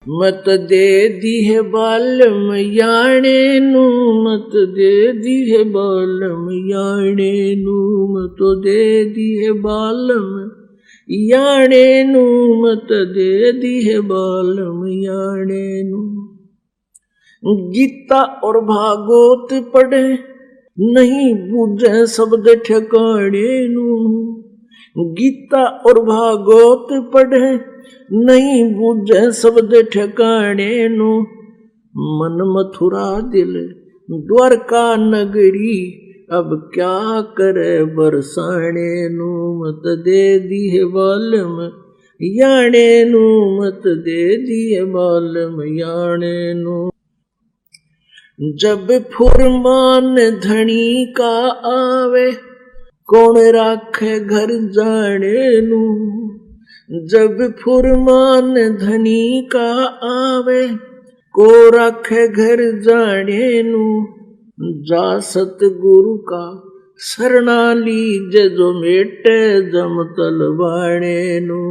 मत दे दी है बालम याणे नू, मत दे दी है बालम याणे नू, मत दे दी है बालम याणे नू, मत दे दी है बालम याणे नू। गीता और भागवत पढ़े नहीं बूझे शब्द ठिकाने नू, गीता और भागवत पढ़े नहीं बूझे शब्द ठिकाने नू। मन मथुरा दिल द्वारका नगरी, अब क्या करे बरसाने नू, मत दे दी है बालम याणे नू, मत दे दी है बालम याणे नू। जब फुरमान धनी का आवे, कौन राखे घर जाने नू, जब फुरमान धनी का आवे, को राखे घर जाने नू। जा सतगुरु का शरणा लीजे, जो मेटे जम तलवाणे नू,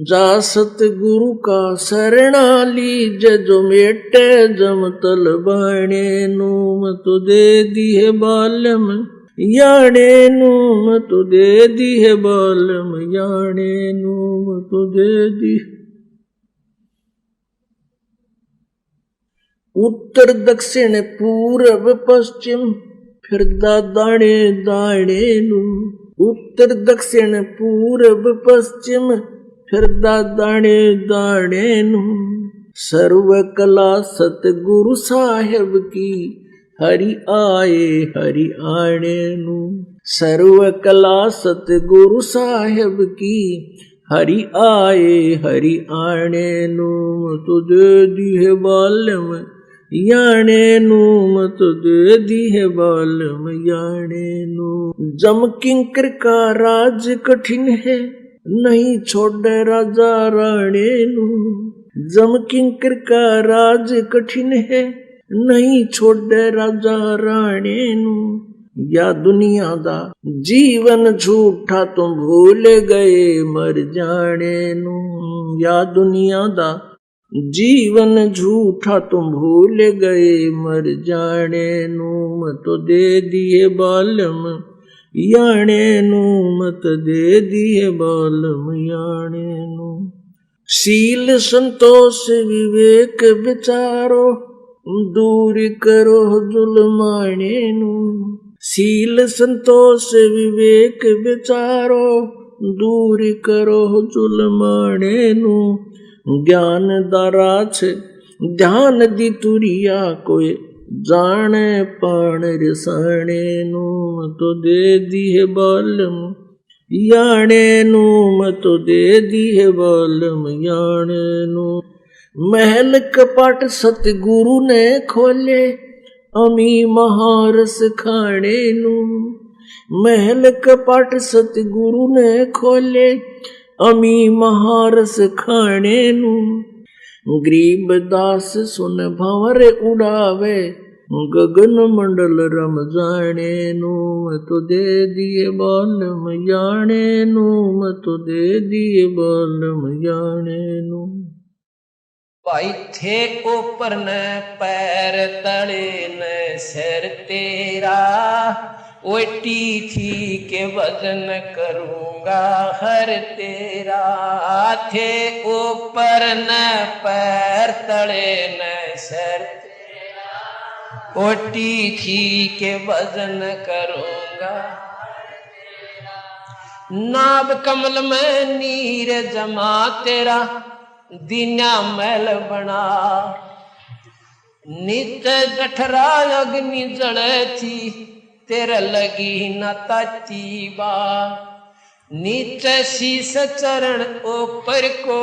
जा सतगुरु का शरणा लीजे, जो मेटे जम तलवाणे नू। मत दे दी है बालम याणे नू, मत दे दी है बालम याणे नू, मत दे दी। उत्तर दक्षिण पूरब पश्चिम फिरदा दाणे दाणे नू, उत्तर दक्षिण पूरब पश्चिम फिरदा दाणे दाणे नू। सर्व कला सतगुरु साहेब की, हरि आए हरि आणे नू। सर्व कला सतगुरु साहेब की, हरि आए हरि आणे नू। मत दे दी है बालम याणे नू, मत दे दी है बालम याणे नू। जम किंकर का राज कठिन है, नहीं छोड़े राजा राणे नू। जम किंकर का राज कठिन है, नहीं छोड़े राजा राणे नू। या दुनिया दा जीवन झूठा तुम भूल गए मर जाने नू। या दुनिया दा जीवन झूठा तुम भूल गए मर जाने नू। मत दे दिए बालम याणे नू, मत दे दिए बालम याणे नू। शील संतोष विवेक विचारो, दूर करो जुल्माने नू। शील संतोष विवेक विचारो, दूर करो जुल्माने नू। ज्ञान दारा छे ध्यान दी तुरिया, कोई जाने पाण रिसाणे नू। मत दे दी है बालम याणे नू, मत दे दी है बालम याणे नू। महल कपाट सतगुरु ने खोले, अमी महारस खाने नू। महल कपाट सतगुरु ने खोले, अमी महारस खाने नू। गरीब दास सुन भंवर उड़ावे, गगन मंडल रम जाने नू। मत दे दिए बालम याणे नू, मत दे दिए बालम याणे नू। भाई थे ऊपर न पैर तले न सिर तेरा, ओटी थी के वजन करूंगा हर तेरा। थे ऊपर न पैर तले न सिर तेरा, ओटी थी के वजन करूंगा नाभ कमल में नीर जमा तेरा, दीना मैल बना। नित्य जठरा अग्नि जले थी, तेरे लगी न ताची बा। नीचे शीस चरण ऊपर को,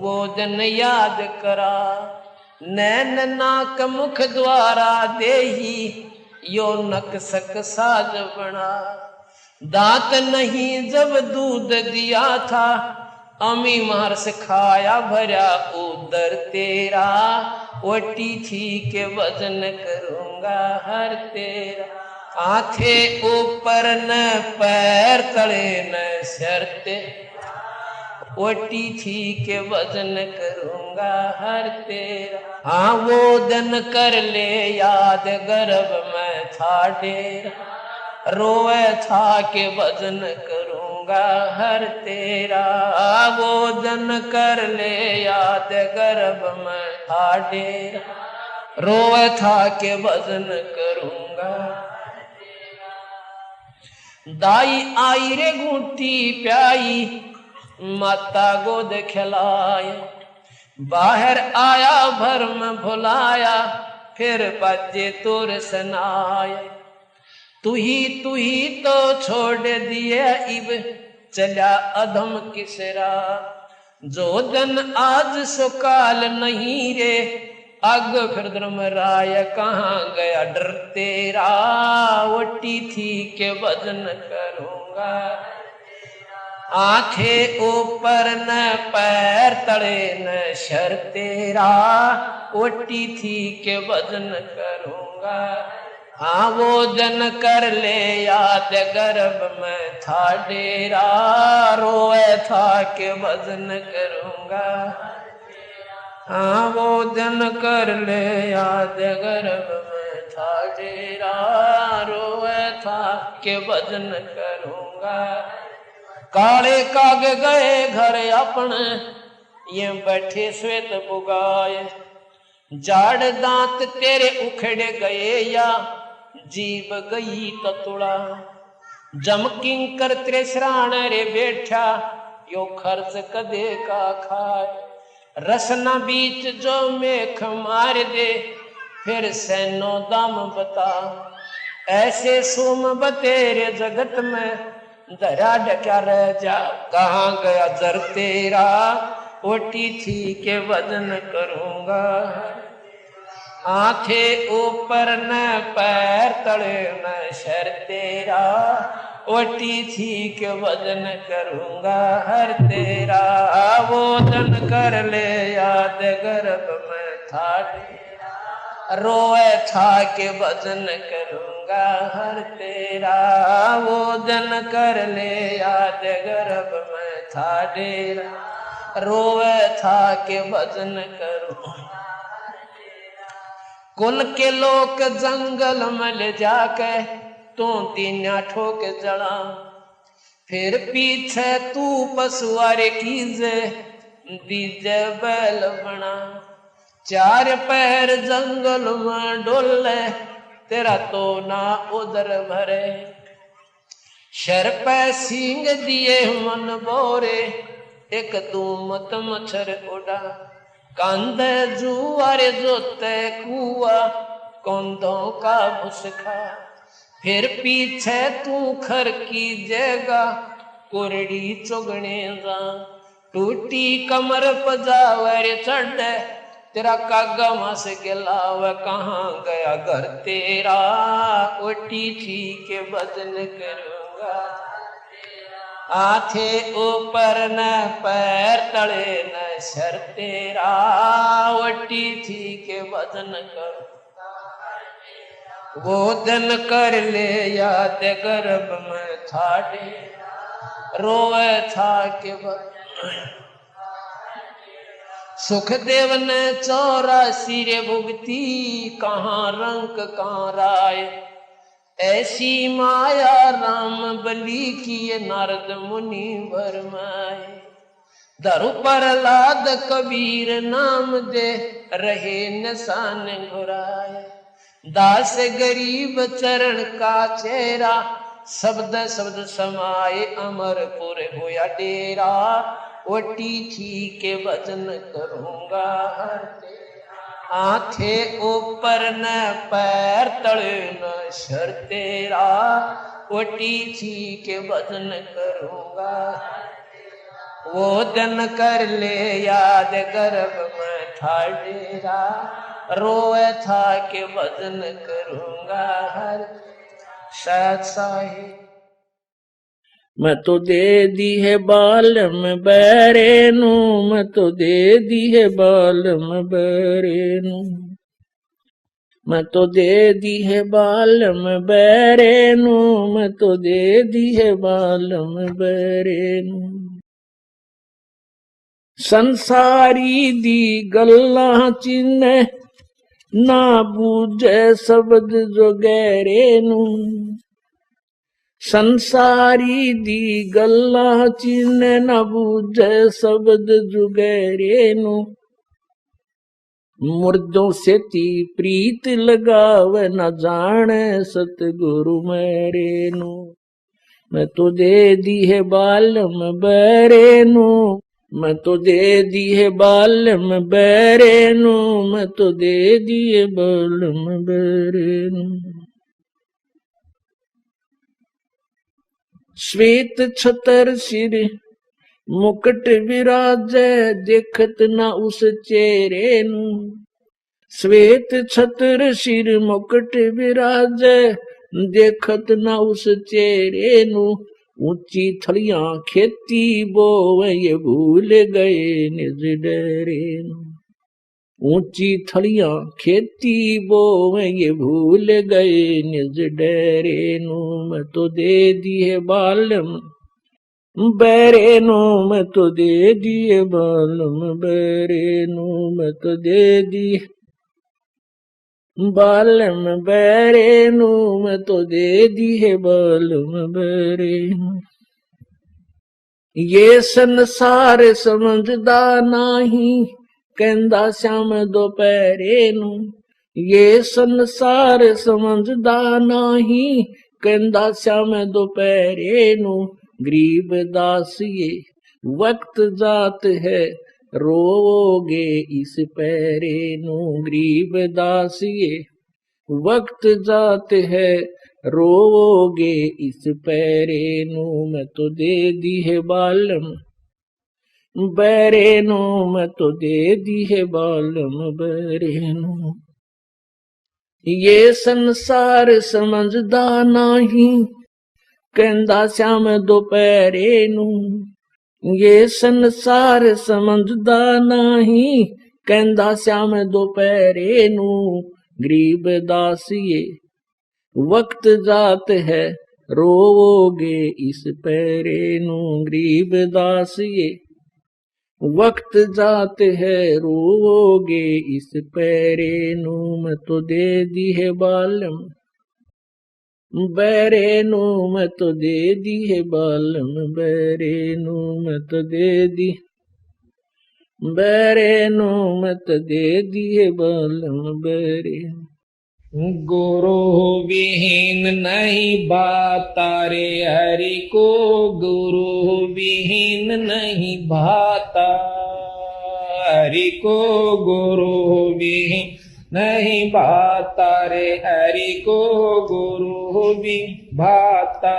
वो जन याद करा। नैन नाक मुख द्वारा देही, यो नक सक साज बना। दांत नहीं जब दूध दिया था, अमी मार्स खाया भरा उदर तेरा। ओटी थी के वजन करूंगा हर तेरा। आंखे ऊपर न पैर तले न सिर तेरा, ओटी थी के वजन करूंगा हर तेरा। हाँ वो दिन कर ले याद गर्भ में था डेरा, रोए था के वजन करूंगा हर तेरा। वो दिन कर ले याद गर्भ में था डेरा, रोए था के वजन करूंगा। दाई आई रे घूंटी प्याई, माता गोद खिलाए, बाहर आया भरम भुलाया, फिर बजे तुर सनाए। तू ही तो छोड़ दिए इब चला अधम किसरा, जो दिन आज सुकाल नहीं रे, अग फिर धर्मराय कहाँ गया डर तेरा। ओटी थी के वजन करूंगा, आंखें ऊपर न पैर तले न शर तेरा। ओटी थी के वजन करूंगा, हाँ वो दिन कर ले याद गर्भ में था डेरा, रोए था के वजन करूंगा। हाँ वो दिन कर ले याद गर्भ में था डेरा, रोए था के वजन करूंगा। काले काग गए घर अपने, ये बैठे श्वेत बुगाए, जाड़ दांत तेरे उखड़ गए या जीव गई ततुड़ा। जमकिंकर तेरे श्राण रे बैठा, यो खर्च कदे का खाए, रसना बीच जो मेख मार दे, फिर सैनो दाम बता। ऐसे सुम बतेरे जगत में, दरा डक्या रह जा कहाँ गया जर तेरा। ओटी थी के वजन करूंगा, आंखें ऊपर न पैर तले न शर तेरा। ओटी थी के वजन करूंगा हर तेरा, वो दिन कर ले याद गर्भ में था डेरा, रोए था के वजन करूंगा हर तेरा। वो दिन कर ले याद गर्भ में था डेरा, रोए था के वजन करूंगा। कुल के लोग जंगल में ले जाके तू तीना ठोक जड़ा, फिर पीछे तू पशुआरे कीजे दीजे बैल बना। चार पैर जंगल में डोले, तेरा तो ना उधर भरे, शर पे सींग दिए मन बोरे, एक तू मत मच्छर उड़ा। कांधे जुआरे जोते कुआ, कौंधों का भुसखा, फिर पीछे तू खर की जगह कुरड़ी चुगने जा। टूटी कमर पजावर चढ़, तेरा कागा मास गिलाव कहाँ गया घर तेरा। ओटी थी के वजन करूंगा, आंखे ऊपर न पैर तले न शर तेरा। ओटी थी के वजन करूंगा, वो दिन कर ले याद गर्भ में था डेरा, रोए था के सुखदेव ने 84 रे भुगती, कहाँ रंक कहाँ राय। ऐसी माया राम बलि की नारद मुनि भरमाए। धरु प्रहलाद कबीर नाम दे रहे निशान घुराए। दास गरीब चरण का चेहरा, शब्द शब्द समाये अमरपुर होया डेरा। ओटी थी के वजन करूंगा हर तेरा, आंखें ऊपर न पैर तले न शर तेरा। ओटी थी के वजन करूंगा, वो दिन कर ले याद गर्भ में था डेरा। रोए था के वजन करूंगा हर शायद साहिब। मैं तो दे दी है बालम बैरे नू, मैं तो दे दी है बालम बैरे नू, मैं तो दे दी है बालम बैरे नू, मैं तो दे दी है बालम बैरे नू। संसारी दी गल्ला चिन्ह ना बूझे शब्द जो गहरे नू। संसारी दी गल्ला चिन्ह ना बूझे शब्द जो गहरे नू। मुर्दों से ती प्रीत लगावे न जाने सतगुरु मेरे नू। मैं तो दे दी है बालम बेरे नू। मैं तो दे दी है बालम बेरे नू। मैं तो दे दी है बालम बेरे नू। श्वेत छतर सिर मुकुट विराजे देखत ना उस चेहरे नू। श्वेत छतर सिर मुकुट विराजे देखत ना उस चेहरे नू। ऊंची थलियां खेती बोवे ये भूल गए निज डेरे नू। ऊंची थलियां खेती बोवे ये भूल गए निज डेरे नू। मैं तो दे दी है बालम बेरे नू। मैं तो दे दिए बालम बेरे नू। मैं तो दे दी बालम बेरे नू। मैं तो दे दी है बालम बेरे नू। ये संसार समझदा नाही कहंदा श्याम दोपहरे नू। ये संसार समझदा नाही कहंदा श्याम दोपहरे नू। गरीब दास ये वक्त जात है रोगे इस पैरे नू। गरीब दास ये वक्त जात है रोगे इस पैरे नू। मैं तो दे दी है बालम बेरे नू। मैं तो दे दी है बालम बेरे नू। ये संसार समझदा नाही कहंदा श्याम दोपहरे नू। ये संसार समझदा नाही कहंदा श्याम दोपहरे नू। गरीब दास ये वक्त जात है रोगे इस पैरे नू। गरीब दास ये वक्त जात है रोगे इस पैरे नू। मैं तो दे दी है बालम बेरे नू। मैं तो दे दी है बालम बेरे नू। मैं तो दे दी बेरे नू। मैं तो दे दी है बालम बेरे। गुरु विहीन नहीं भाता रे हरि को। गुरु विहीन नहीं भाता हरि को। गुरु विहीन नहीं भाता रे हरि को। गुरु भी भाता।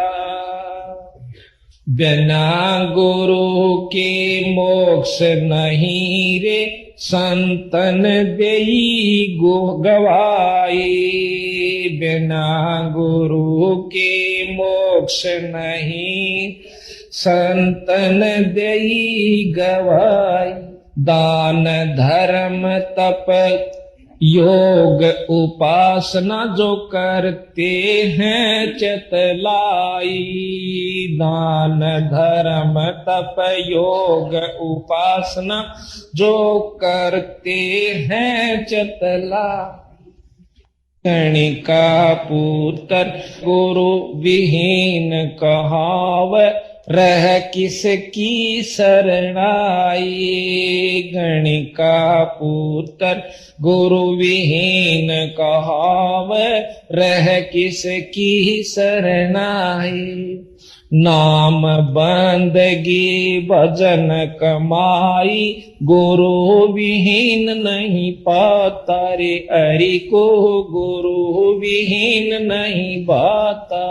बिना गुरु के मोक्ष नहीं रे संतन देई गो गवाई। बिना गुरु के मोक्ष नहीं संतन देई गवाई। दान धर्म तप योग उपासना जो करते हैं चतलाई। दान धर्म तप योग उपासना जो करते हैं चतला। गणिका पुत्र गुरु विहीन कहाव रह किसकी शरणाई। गणिका पुत्र गुरु विहीन कहाव रह किसकी शरणाई। नाम बंदगी भजन कमाई गुरु विहीन नहीं पाता रे हरि को। गुरु विहीन नहीं पाता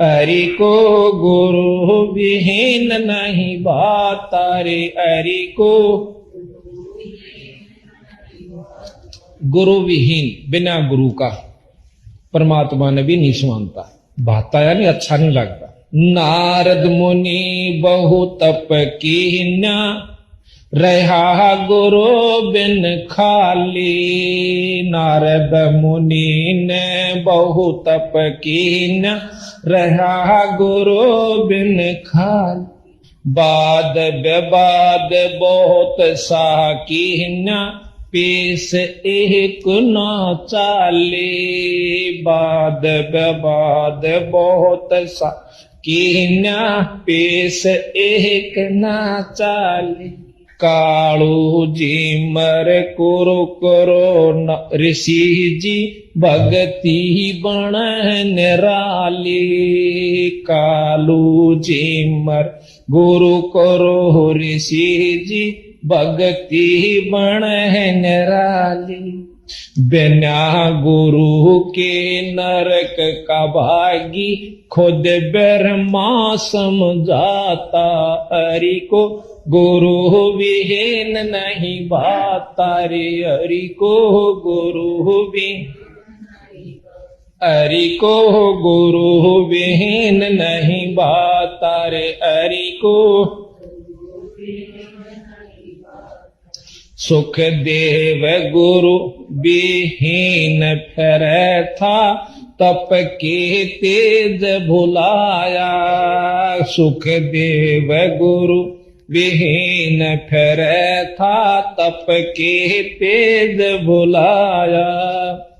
हरि को। गुरु विहीन नहीं पाता रे हरि को। गुरु विहीन बिना गुरु का परमात्मा ने भी नहीं सुनता। भाता यानी अच्छा नहीं लगता। नारद मुनि बहु तप कीन्या रहा गुरु बिन खाली। नारद मुनि ने बहु तप कीन्या रहा गुरु बिन खाली। बाद विवाद बहुत साकीना पेश एक न चाले। बाद विवाद बहुत साकीना पेश एक न चाले। कालू जी मर कुरु करो न ऋषि जी भगती बण निराली। कालू जी मर गुरु करो ऋषि जी भगती बण निराली। बिना गुरु के नरक का भागी खुद ब्रह्मा समझाता। हरि को गुरु विहीन नहीं भाता रे। हरि को गुरु विहीन, हरि को गुरु विहीन नहीं भाता रे। हरि को सुखदेव गुरु विहीन फिर था तप के तेज भुलाया। सुखदेव गुरु विहीन फिर था तप के तेज भुलाया।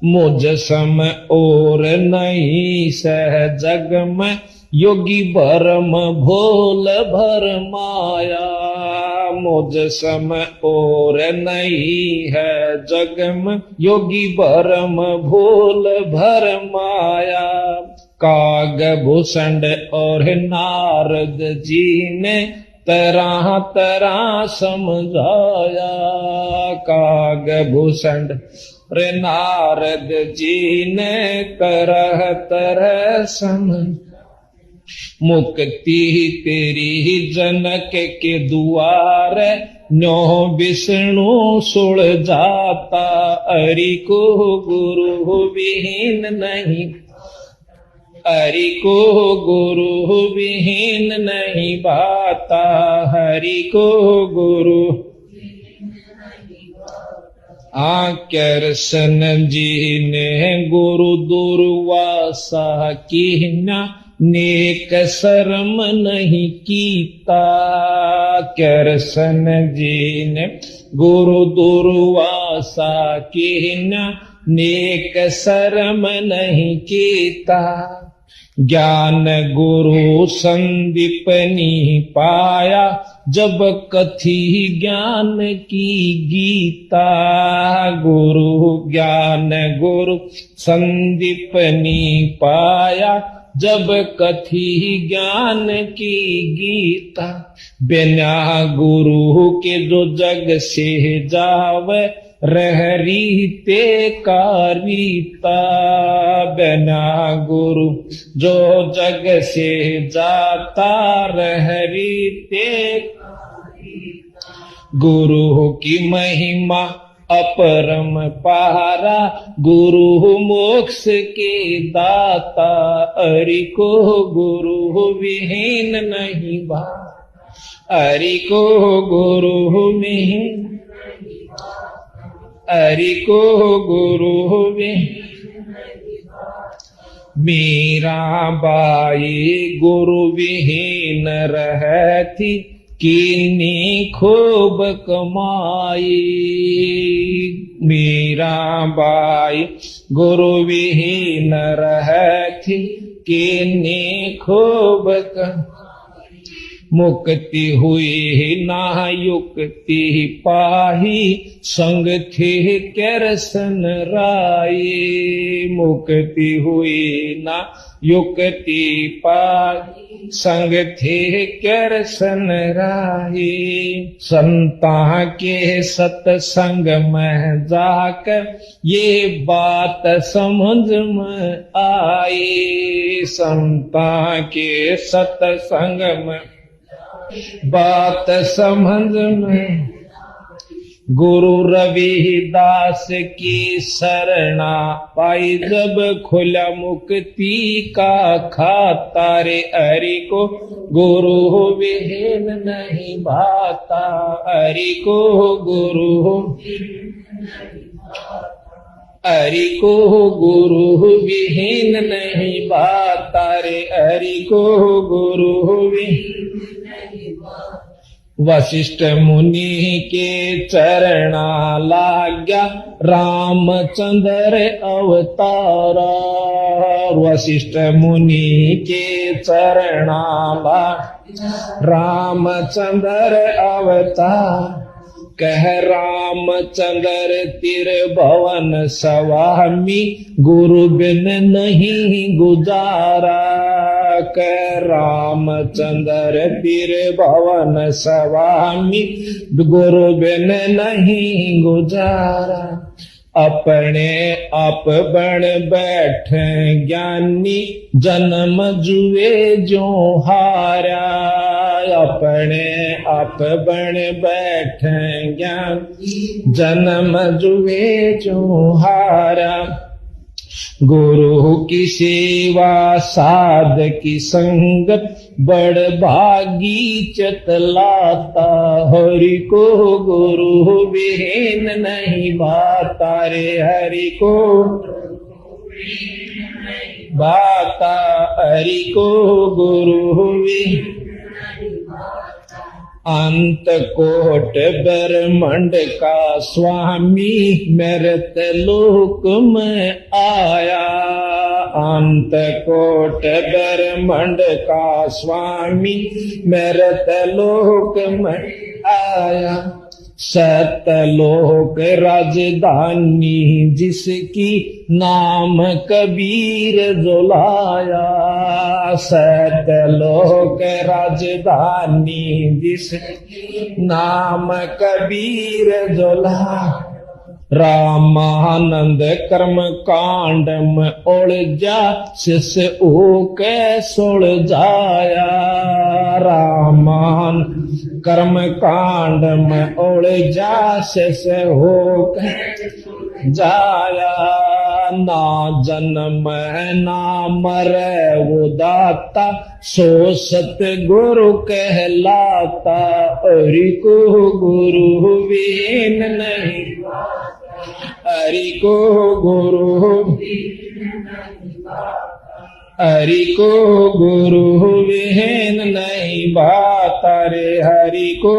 मुझ सम और नहीं सह जग में योगी भरम भोल भर माया। मुझ सम और नहीं है जग में योगी भरम भोल भर माया। कागभूषण और नारद जी ने तरह तरह समझाया। कागभूषण रे नारद जी ने तरह तरह समझाया। मुक्ति तेरी जनक के द्वार न्यो विष्णु सुल जाता। हरि को गुरु विहीन नहीं, हरि को गुरु विहीन नहीं भाता। हरि को गुरु कृष्ण जी ने गुरु दुर्वासा कीना नेक शर्म नहीं कीता। कृष्ण जी ने गुरु दुर्वासा कीना नेक शर्म नहीं कीता। ज्ञान गुरु संदीपनी पाया जब कथी ज्ञान की गीता। गुरु ज्ञान गुरु संदीपनी पाया जब कथी ज्ञान की गीता। बिना गुरु के जो जग से जावे रहरीते का रीता। बिना गुरु जो जग से जाता रहरीते। गुरु की महिमा अपरम पारा गुरु मोक्ष के दाता। हरि को गुरु विहीन नहीं भा। हरि को गुरु विहीन, हरि को गुरु विहीन। मीरा बाई गुरु विहीन रहती किन्नी खूब कमाई। मीरा बाई गुरु विहीन रहती किन्नी खूब कमाई। मुक्ति हुई ना युक्ति पाही संग थे कृष्ण राई। मुक्ति हुई ना युक्ति पाही संग थे कृष्ण राई। संता के सत्संग में जाकर ये बात समझ में आई। संता के सत्संग में बात समझ में। गुरु रविदास की शरणा पाई जब खुला मुक्ति का खाता रे। हरि को गुरु विहीन नहीं भाता। हरि को गुरु हरि को गुरु विहीन नहीं भाता रे, हरि को गुरु विहीन। वशिष्ठ मुनि के चरणा लाग्या रामचंद्र अवतारा, वशिष्ठ मुनि के चरणा लाग्या रामचंद्र अवतार। कह रामचंद्र त्रिभुवन स्वामी, गुरु बिन नहीं गुजारा। कह रामचंद्र त्रिभुवन स्वामी, गुरु बिन नहीं गुजारा। अपने आप बन बैठे ज्ञानी, जन्म जुए जो हारा। अपने आप बन बैठे ज्ञान, जन्म जुए जो हारा। गुरु की सेवा साध की संगत, बड़ भागी चतलाता। हरि को गुरु विहीन नहीं भाता रे, हरि को भाता, हरि को गुरु विहीन। अंत कोट ब्रह्मांड का स्वामी, मृत लोक में आया। अंत कोट ब्रह्मांड का स्वामी, मृत लोक में आया। सतलोक राजधानी जिसकी, नाम कबीर जुलाया। सतलोक राजधानी जिसकी, नाम कबीर जुलाया। रामानंद कर्म कांड में उलझा, शिष्य ओके सुलझाया। रामान कर्म कांड में उलझा, शिष्य होके जाया। ना जन्म ना मरे वो दाता, सो सतगुरु कहलाता। हरि को गुरु विहीन नहीं, हरि को गुरु, हरि को गुरु विहीन नहीं भाता रे, हरि को।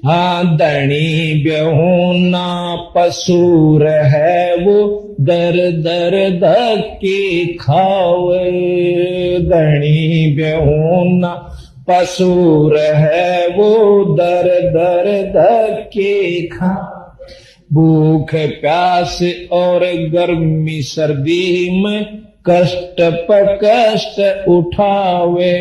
हाँ धनी बेहूना पसूर है वो, दर दर धक्के खावे। धनी बेहूना पसूर है वो, दर दर धक्के खा। भूख प्यास और गर्मी सर्दी में, कष्ट पर कष्ट उठावे।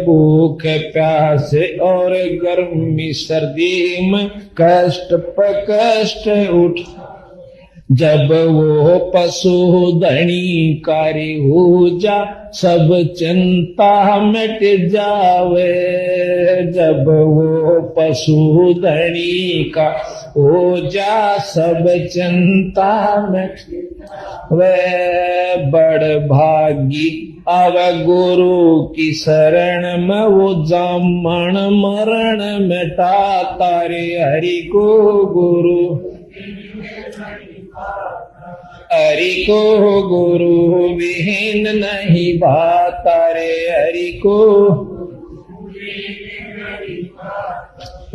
भूख प्यास और गर्मी सर्दी में, कष्ट पर कष्ट उठा। जब वो पशु धनी कारी हो जा, सब चिंता मिट जावे। जब वो पशु धनी का हो जा, सब चिंता मिट। वे बड़ भागी अब गुरु की शरण में, वो जामन मरण मिटाता रे, हरि को गुरु। हरि को गुरु विहीन नहीं भाता रे, हरि को।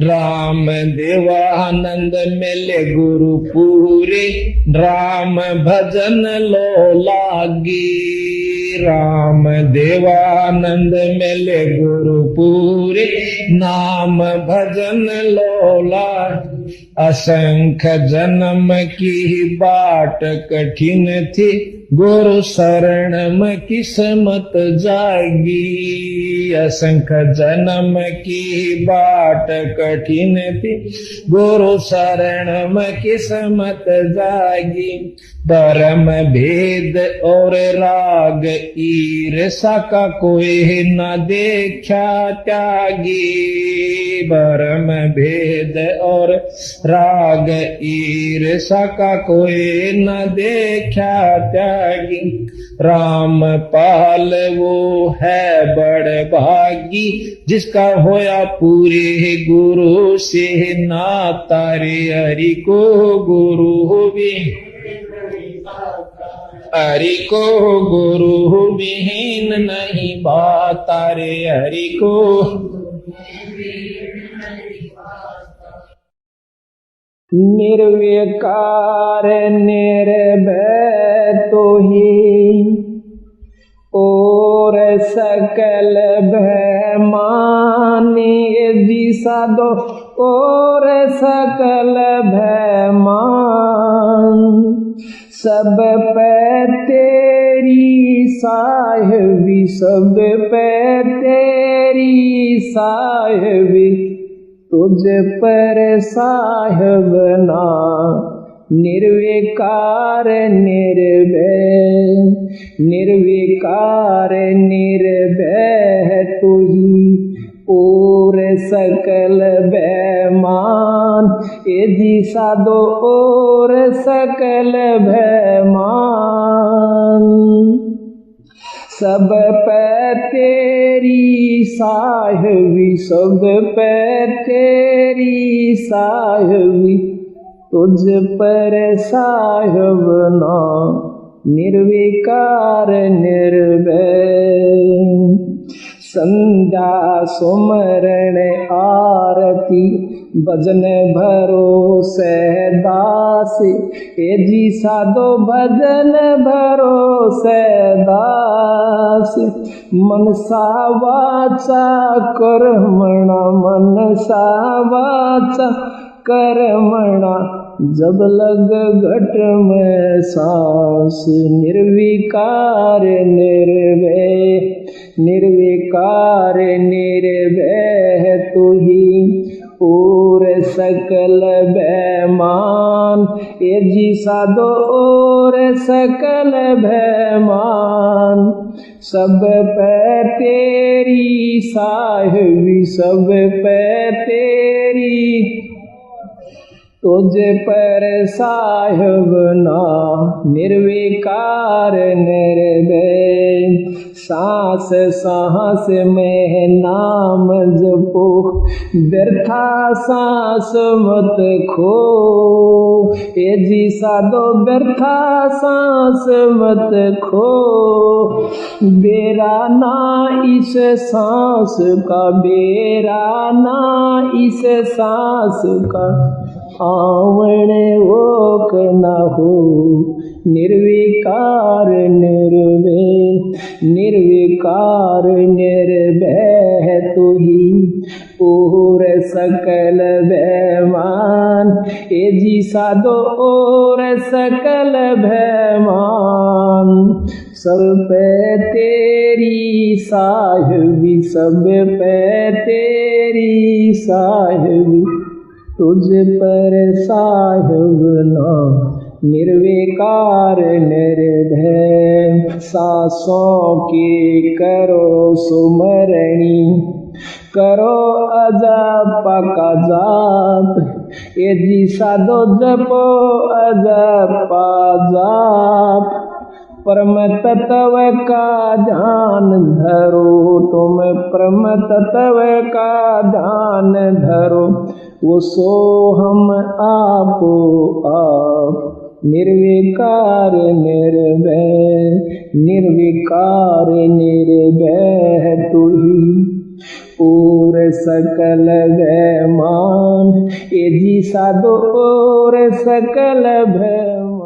राम देवानंद मिले गुरु पूरे, राम भजन लो लागी। राम देवानंद मिले गुरु पूरे, नाम भजन लो लागी। असंख्य जन्म की बाट कठिन थी, गुरु शरण में किस्मत जागी। असंख्य जन्म की बाट कठिन थी, गुरु शरण में किस्मत जागी। धर्म भेद और राग ईर्षा का कोई न देखा त्यागी। धर्म भेद और राग ईर्षा का कोई न देखा त्यागी। राम पाल वो है बड़ भागी, जिसका होया पूरे गुरु से नाता रे। हरि को गुरु भी, हरि को गुरु विहीन नहीं भाता रे। हरि को निर्विकार निर्भय तो ही, और सकल भय माने जी साधो, और सकल भय मान। सब पे तेरी साहिबी, सब पे तेरी साहिबी, तुझ पर साहिब ना। निर्विकार निर्भय, निर्विकार निर्भय तू ही, और सकल भयमान। ए जी साधो और सकल भयमान। सब पे तेरी साहिबी, सब पे तेरी साहिबी, तुझ पर साहिब ना। निर्विकार निर्भय। संध्या सुमरण आरती, भजन भरोसे दास। ए जी साधो भजन भरोसे दास। मनसा वाचा कर्मणा, मनसा वाचा कर्मणा, जब लग घट में सांस। निर्विकार निर्भय, निर्विकार निर्भय तू ही, और सकल भयमान। ए जी साधो और सकल भयमान। सब पे तेरी साहिबी, सब पे तेरी, तुझ पर साहिब ना। निर्विकार निर्भय। सांस सांस में नाम जपो, व्यर्था सांस मत खो। ए जी साधो व्यर्था सांस मत खो। बेरा ना इस सांस का, बेरा ना इस सांस का, आवण ओक न हो। निर्विकार निर्भय, निर्विकार निर्भय तू ही, और सकल भयमान। ए जी साधो और सकल भयमान। सब पे तेरी साहिबी, सब पे तेरी साहिबी, तुझ पर साहिब ना। निर्विकार निर्भय। सांसों की करो सुमरणी, करो अजप का जाप। ए जी साधो जपो अजप जाप। परम तत्व का ध्यान धरो, तुम परम तत्व का ध्यान धरो। वो सो हम आपो आप। निर्विकार निर्भय, निर्विकार निर्भय तू ही, और सकल भयमान। ए जी साधो और सकल भयमान।